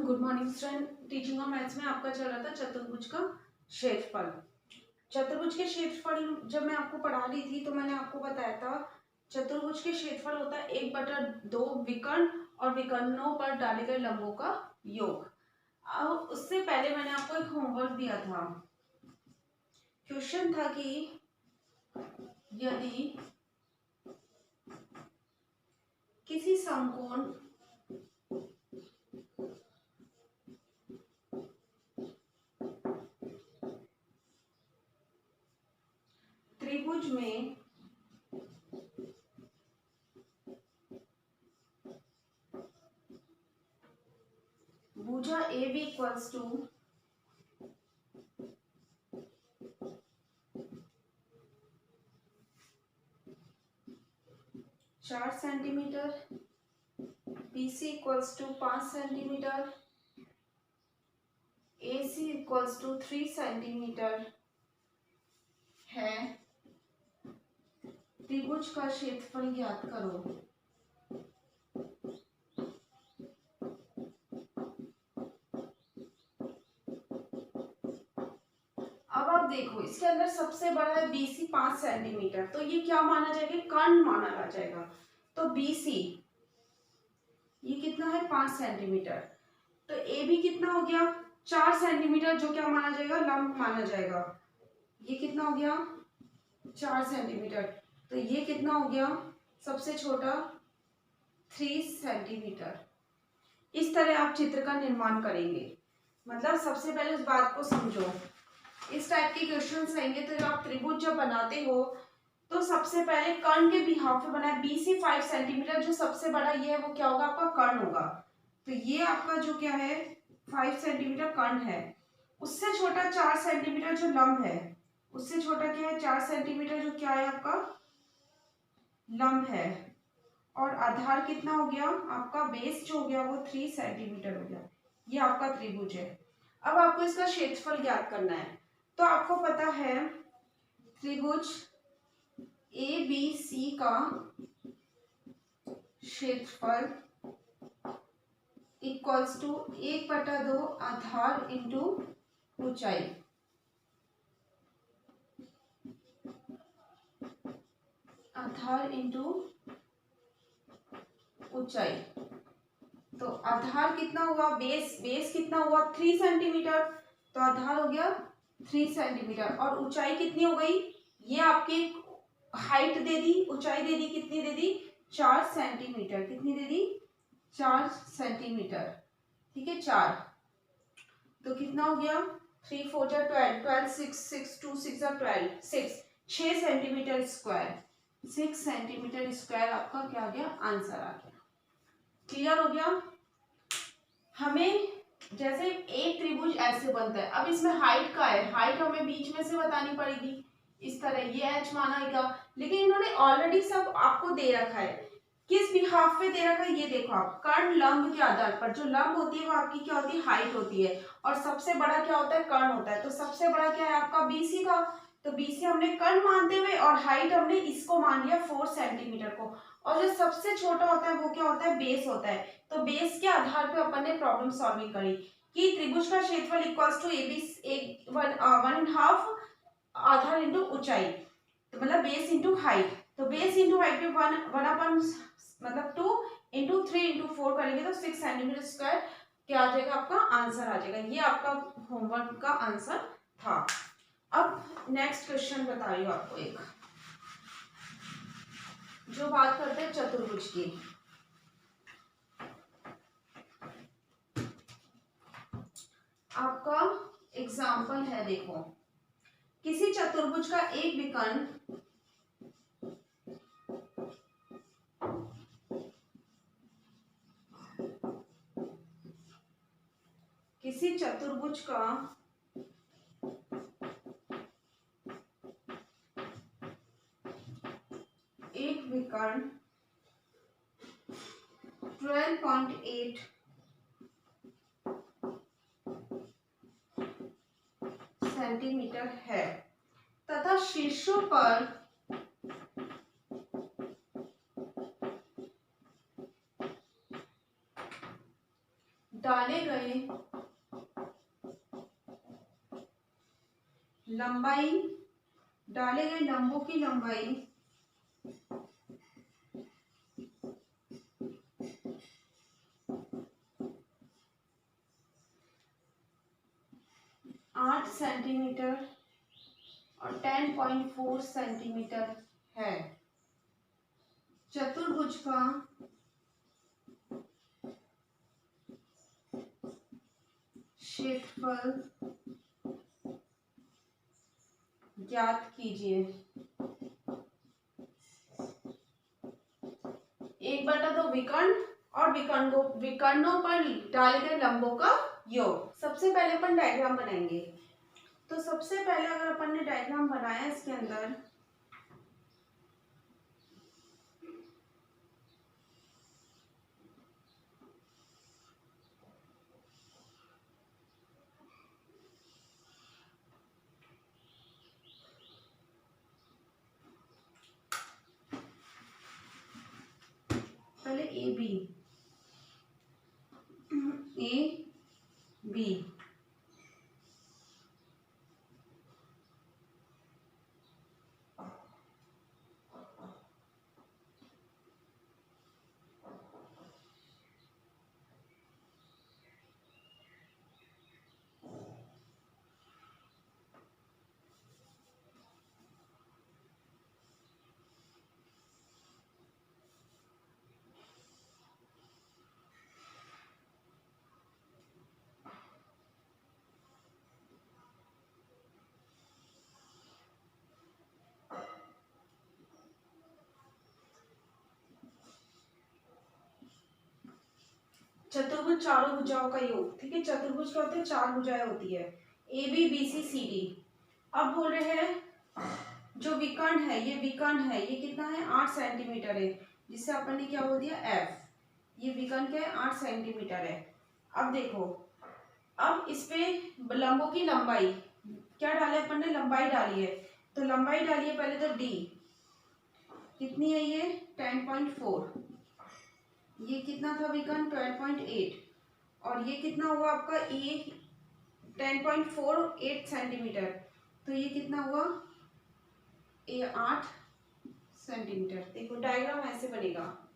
Good morning student. Teaching of maths में आपका चल रहा था चतुर्भुज का क्षेत्रफल। चतुर्भुज के क्षेत्रफल जब मैं आपको पढ़ा रही थी तो मैंने आपको बताया था चतुर्भुज के क्षेत्रफल होता है 1/2 विकर्ण और विकर्णों पर डाले गए लंबों का योग। अब उससे पहले मैंने आपको एक होमवर्क दिया था। क्वेश्चन था कि यदि किसी समकोण त्रिभुज में भुजा AB equals to 4 centimetre, BC equals to 5 centimetre, AC equals to 3 centimetre है, त्रिभुज का क्षेत्रफल ज्ञात करो। अब आप देखो इसके अंदर सबसे बड़ा है BC 5 सेंटीमीटर, तो ये क्या माना जाएगा? कर्ण माना जाएगा। तो BC ये कितना है? 5 सेंटीमीटर। तो AB कितना हो गया? 4 सेंटीमीटर, जो क्या माना जाएगा? लंब माना जाएगा। ये कितना हो गया? 4 सेंटीमीटर। तो ये कितना हो गया? सबसे छोटा 3 सेंटीमीटर। इस तरह आप चित्र का निर्माण करेंगे। मतलब सबसे पहले उस बात को समझो। इस टाइप के क्वेश्चंस आएंगे तो आप त्रिभुज जब बनाते हो तो सबसे पहले कर्ण के बिहाफ पे बनाए। BC 5 सेंटीमीटर, जो सबसे बड़ा ये है वो क्या होगा? आपका कर्ण होगा। तो ये आपका जो क्या है 5 सेंटीमीटर कर्ण है। उससे छोटा 4 सेंटीमीटर जो लंब है, उससे छोटा क्या है? 4 सेंटीमीटर जो क्या है आपका लंब है। और आधार कितना हो गया? आपका बेस जो हो गया वो 3 सेंटीमीटर हो गया। ये आपका त्रिभुज है। अब आपको इसका क्षेत्रफल ज्ञात करना है। तो आपको पता है त्रिभुज ABC का क्षेत्रफल इक्वल्स टू 1/2 आधार इंटू ऊंचाई। आधार इंटू ऊंचाई। तो आधार कितना हुआ? बेस कितना हुआ? 3 सेंटीमीटर। तो आधार हो गया 3 सेंटीमीटर। और ऊंचाई कितनी हो गई? ये आपकी हाइट दे दी, ऊंचाई दे दी, कितनी दे दी? 4 सेंटीमीटर। कितनी दे दी? 4 सेंटीमीटर। ठीक है, 4। तो कितना हो गया? 3 4 जा 12, 12 6 6 2 6 जा 12, 6 सेंटीमीटर स्क्वायर। 6 सेंटीमीटर स्क्वायर आपका क्या आ गया? आंसर आ गया। क्लियर हो गया? हमें जैसे एक त्रिभुज ऐसे बनता है। अब इसमें हाइट का है, हाइट हमें बीच में से बतानी पड़ेगी। इस तरह ये h माना, लेकिन इन्होंने ऑलरेडी सब आपको दे रखा है। किस बिहाफ पे दे रखा है ये देखो आप। कर्ण लंब के आधार पर, जो लंब होती है वो आपकी क्या होती है? हाइट होती है। और सबसे बड़ा क्या होता है? कर्ण होता है। तो सबसे बड़ा क्या है आपका? BC का। तो BC हमने कर्ण मानते हुए और हाइट हमने इसको मान लिया 4 सेंटीमीटर को। और जो सबसे छोटा होता है वो क्या होता है? बेस होता है। तो बेस के आधार पे अपन ने प्रॉब्लम सॉल्विंग करी कि त्रिभुज का क्षेत्रफल इक्वल्स टू AB 1/2 आधार इंटू ऊंचाई। तो मतलब बेस इंटू हाइट। तो बेस इंटू हाइट पे 1/, मतलब 2 इंटू 3 इंटू 4 करेंगे तो 6 सेंटीमीटर स्क्वायर क्या आ जाएगा? आपका आंसर आ जाएगा। ये आपका होमवर्क का आंसर था। अब नेक्स्ट क्वेश्चन बता रही हूँ आपको एक, जो बात करते हैं चतुर्भुज की। आपका एग्जाम्पल है, देखो किसी चतुर्भुज का एक विकर्ण किसी चतुर्भुज का एक विकर्ण 12.8 सेंटीमीटर है तथा शीर्षों पर डाले गए लंबाई, डाले गए लंबों की लंबाई 8 सेंटीमीटर और 10.4 सेंटीमीटर है। चतुर्भुज का क्षेत्रफल ज्ञात कीजिए। 1/2 विकर्ण और विकर्णों पर डाले गए लंबों का योग। सबसे पहले अपन डायग्राम बनाएंगे। तो सबसे पहले अगर अपन ने डायग्राम बनाया इसके अंदर, पहले ए बी चतुर्भुज चारों भुजाओं का योग। ठीक है, चतुर्भुज क्या होते हैं? 4 भुजाएं होती है, A B B C C D. अब बोल रहे हैं जो विकर्ण है, ये विकर्ण है, ये कितना है? 8 सेंटीमीटर है, जिससे अपन ने क्या बोल दिया? एफ। ये विकर्ण क्या है? 8 सेंटीमीटर है। अब देखो, अब इस पे लंबों की लंबाई क्या डाले अपन ने? लंबाई डाली है, तो लंबाई डालिए पहले तो डी कितनी है? ये 10.4। ये कितना था विकर्ण? 12.8। और ये कितना हुआ आपका? ए 10.48 सेंटीमीटर, तो ये कितना हुआ? ए 8 सेंटीमीटर। देखो डायग्राम ऐसे बनेगा।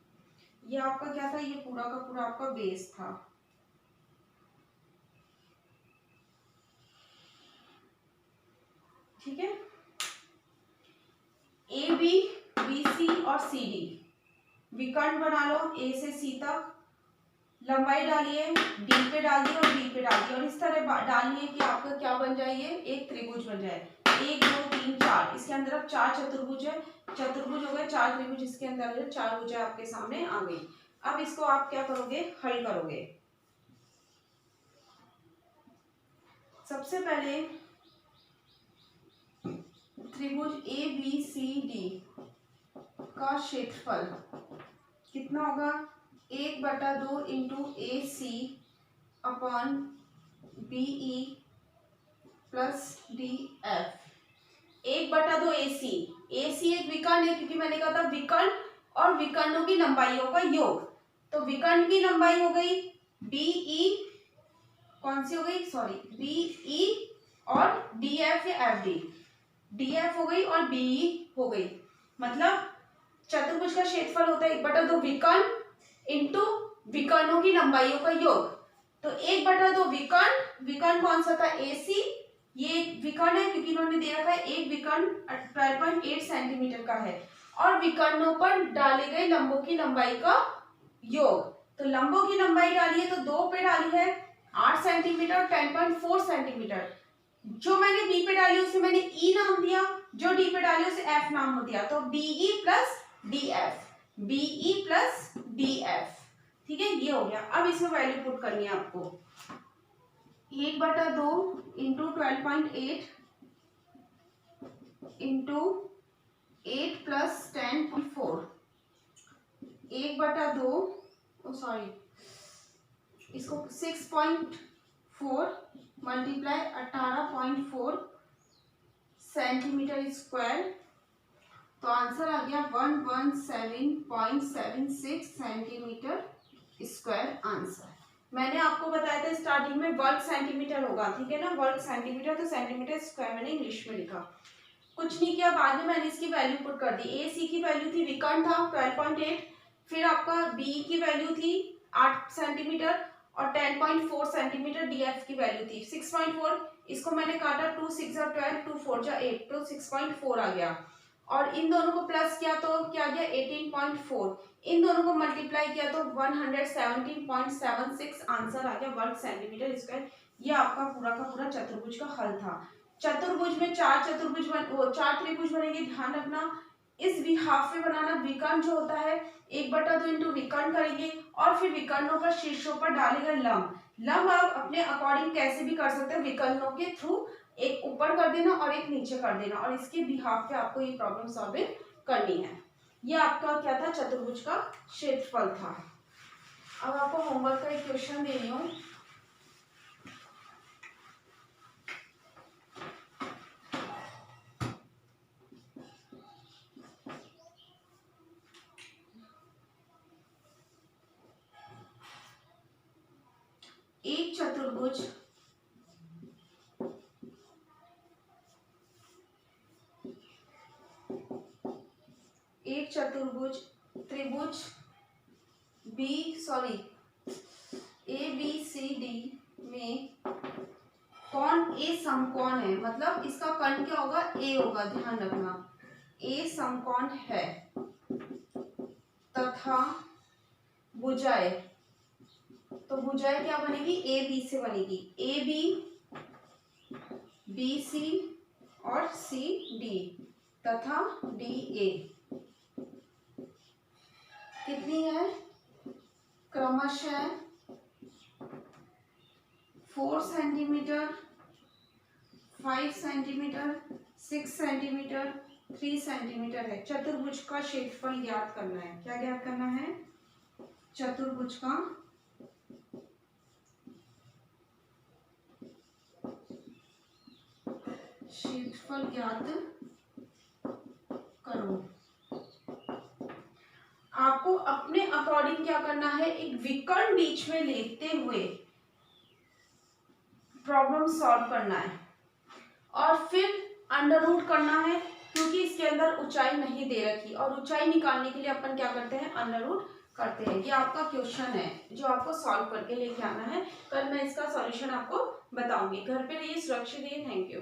ये आपका क्या था? ये पूरा का पूरा आपका बेस था। ठीक है, ए बी बी सी और सी डी विकर्ण बना लो। ए से सी तक लंबाई डालिए, डी पे डाल दी और बी पे डाल दी, और इस तरह डालनी है कि आपका क्या बन जाए? ये एक त्रिभुज बन जाए। 1 2 3 4, इसके अंदर अब 4 चतुर्भुज है, चतुर्भुज हो गए 4 त्रिभुज, इसके अंदर 4 भुजाएं आपके सामने आ गई। अब इसको आप क्या करोगे? हल करोगे। सबसे पहले त्रिभुज ए बी सी डी का क्षेत्रफल कितना होगा? 1/2 into A C upon B E plus D F. 1/2 A C. A C एक विकर्ण है, क्योंकि मैंने कहा था विकर्ण और विकर्णों की लंबाइयों का योग। तो विकर्ण की लंबाई हो गई बी ई, कौन सी हो गई? सॉरी, बी ई और डी एफ या एफ डी। डी एफ हो गई और बी ई हो गई। मतलब चतुर्भुज का क्षेत्रफल होता है 1/2 विकर्ण इंटू विकर्णों की लंबाइयों का योग। तो 1/2 विकर्ण, विकर्ण कौन सा था? ए सी। ये एक विकर्ण है क्योंकि इन्होंने दे रखा है एक विकर्ण 12.8 सेंटीमीटर का है, और विकर्णों पर डाले गए लंबों की लंबाई का योग। तो लंबों की लंबाई डाली है तो 2 पे डाली है 8 सेंटीमीटर और 10.4 सेंटीमीटर। जो मैंने बी पे डाली उसे मैंने ई नाम दिया, जो डी पे डाली उसे एफ नाम दिया। तो B E plus D F, B E plus D F. ठीक है, ये हो गया। अब इसमें वैल्यू पुट करनी है आपको। 1/2 इंटू 12.8 इंटू 8 प्लस 10.4, 1/2 सॉरी, इसको 6.4 मल्टीप्लाई 18.4 सेंटीमीटर स्क्वायर, तो आंसर आ गया 117.76 सेंटीमीटर स्क्वायर आंसर। मैंने आपको बताया था स्टार्टिंग में वर्ग सेंटीमीटर होगा, ठीक है ना, वर्ग सेंटीमीटर, तो सेंटीमीटर स्क्वायर मैंने इंग्लिश में लिखा, कुछ नहीं किया। बाद में मैंने इसकी वैल्यू पुट कर दी। ए सी की वैल्यू थी, विकर्ण था 12.8, फिर आपका बी की वैल्यू थी 8 सेंटीमीटर और 10.4 सेंटीमीटर डी एफ की वैल्यू थी 6.4। इसको मैंने काटा, 2 6 जा 12, 2 4 जा 8, तो 6.4 आ गया। और इन दोनों को प्लस किया तो क्या गया 18.4, इन दोनों को मल्टीप्लाई किया तो 117.76 आंसर आ गया वर्ग सेंटीमीटर स्क्वायर। ये आपका पूरा का पूरा चतुर्भुज का हल था। चतुर्भुज में चार चार त्रिभुज बनेंगे, ध्यान रखना। इस हाफ में बनाना, विकर्ण जो होता है 1/2 इंटू विकर्ण करेंगे और फिर विकर्णों पर शीर्षों पर डालेगा लंब। लंब आप अपने अकॉर्डिंग कैसे भी कर सकते हो, विकर्णों के थ्रू एक ऊपर कर देना और एक नीचे कर देना, और इसके बिहाफ पे आपको ये प्रॉब्लम सॉल्व करनी है। ये आपका क्या था, चतुर्भुज का क्षेत्रफल था। अब आपको होमवर्क का एक क्वेश्चन दे रही हूँ। एक चतुर्भुज त्रिभुज ए बी सी डी में कौन ए समकोण है, मतलब इसका कर्ण क्या होगा, ए होगा, ध्यान रखना, ए समकोण है तथा भुजाएं, तो भुजाएं क्या बनेगी, ए बी से बनेगी, ए बी, बी सी और सी डी तथा डी ए कितनी है, क्रमशः 4 सेंटीमीटर, 5 सेंटीमीटर, 6 सेंटीमीटर, 3 सेंटीमीटर है। चतुर्भुज का क्षेत्रफल ज्ञात करना है। क्या ज्ञात करना है, चतुर्भुज का क्षेत्रफल ज्ञात करो। आपको अपने अकॉर्डिंग क्या करना है, एक विकर्ण बीच में लेते हुए प्रॉब्लम सॉल्व करना है और फिर अंडर रूट करना है, क्योंकि इसके अंदर ऊंचाई नहीं दे रखी, और ऊंचाई निकालने के लिए अपन क्या करते हैं, अंडर रूट करते हैं। ये आपका क्वेश्चन है जो आपको सॉल्व करके लेके आना है। कल मैं इसका सॉल्यूशन आपको बताऊंगी। घर पे रहिए, सुरक्षित रहिए। Thank you.